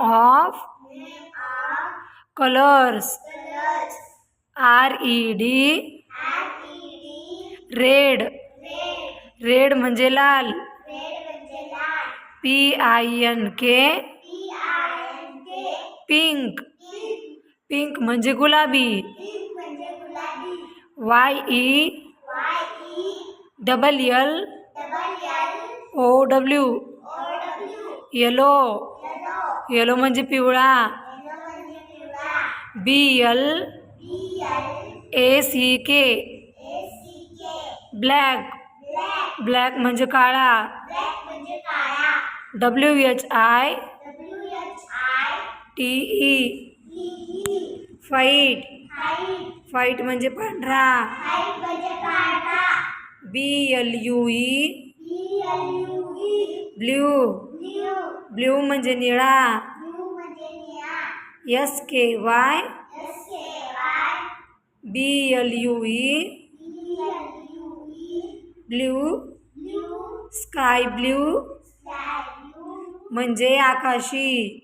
of colors. RED red. Red म्हणजे लाल. PINK pink. Pink म्हणजे गुलाबी. YELLLOW yellow. येलो म्हणजे पिवळा. BLACK black. ब्लॅक म्हणजे काळा. WHITE fight. फाईट म्हणजे पांढरा. BLUE blue. ब्ल्यू म्हणजे निळा. SKY BLUE blue. Sky blue म्हणजे आकाशी.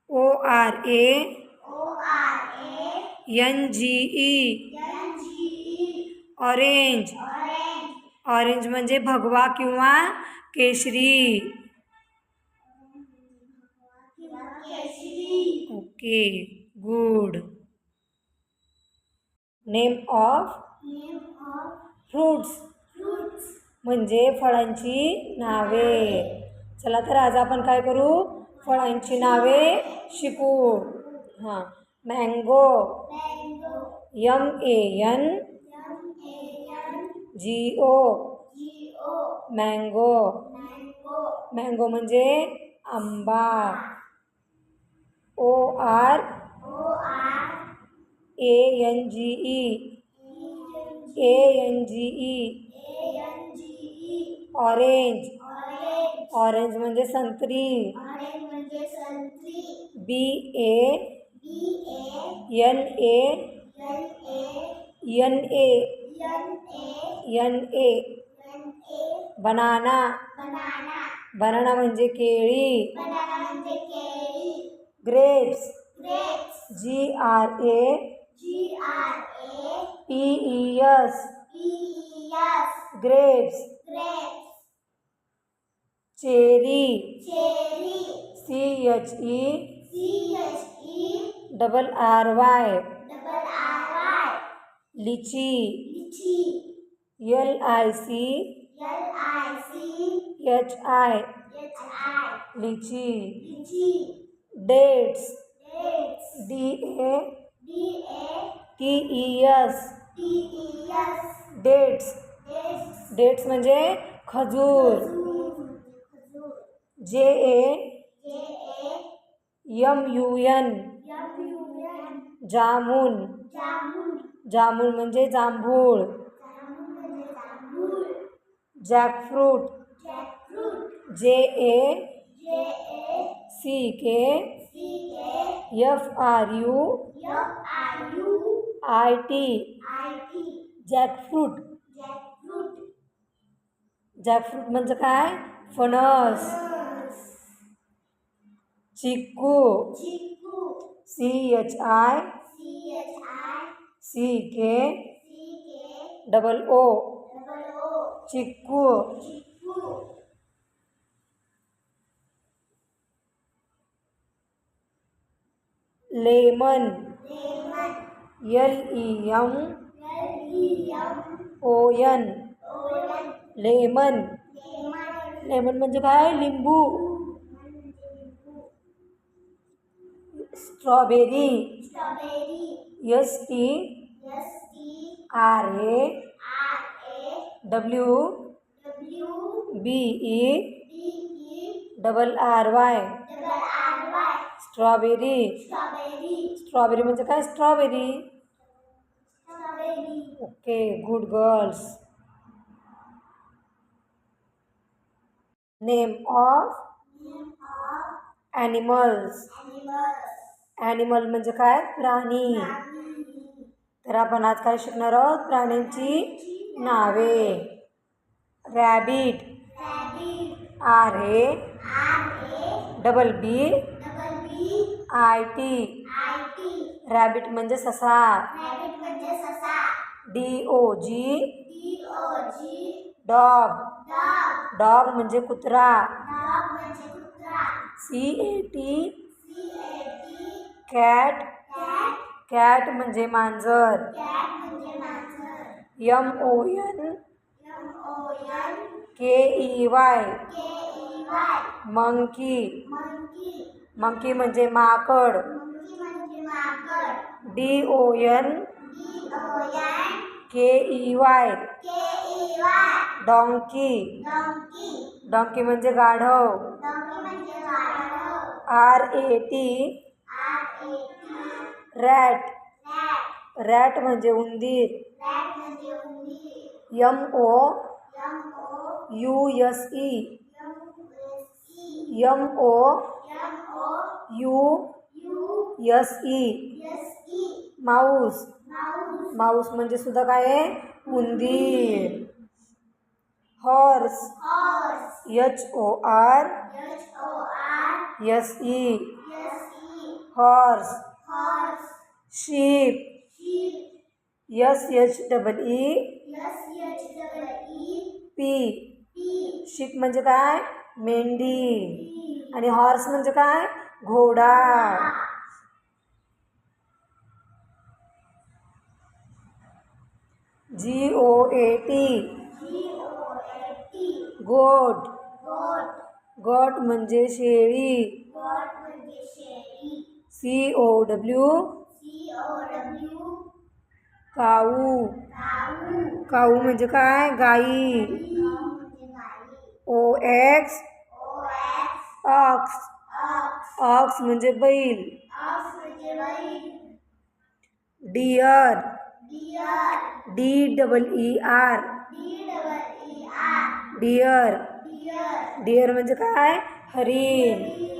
ORANGE orange. ऑरेंज म्हणजे भगवा किंवा केशरी. Okay good. Name of fruits म्हणजे फळांची नावे. चला तर आज आपण काय करू, फळांची नावे शिकू. हां. Mango MANGO mango. मँगो म्हणजे आंबा. ANGE orange. ऑरेंज म्हणजे संत्री. BANANA banana. बनाना म्हणजे केळी. Grapes GRAPES grapes. Cherry CHERRY lychee. LICHI lychee. Dates DATES dates. Dates म्हणजे खजूर. JAMUN जामुन. जामुन म्हणजे जांभूळ. Jackfruit JACKFRUIT jackfruit. जॅकफ्रूट म्हणजे काय, फणस. Chikoo CHICKOO chikoo. Lemon LEMON lemon. Lemon म्हणजे काय, लिंबू. Strawberry STRAWBERRY strawberry. स्ट्रॉबेरी म्हणजे काय, strawberry. Okay good girls. Name of animals. Animal म्हणजे काय, प्राणी. तर आपण आज काय शिकणार आहोत, प्राण्यांची नावे. रॅबिट. RABBIT. रॅबिट म्हणजे ससा. DOG dog. डॉग म्हणजे कुत्रा. CAT cat. कॅट म्हणजे मांजर. MONKEY monkey. मंकी म्हणजे माकड. DONKEY donkey. डॉंकी म्हणजे गाढव. RAT rat. रॅट म्हणजे उंदीर. MOUSE Mouse. माऊस म्हणजे सुद्धा काय आहे? उंदीर. Horse. HORSE horse. Ship. SHEEP ship म्हणजे काय? मेंढी. आणि हॉर्स म्हणजे काय? घोडा. GOAT गोट. गोट म्हणजे शेळी. COW काऊ. काऊ म्हणजे काय? गाई. OX ox. ऑक्स म्हणजे बैल. डिअर. DEER dear. डिअर म्हणजे काय? हरिण.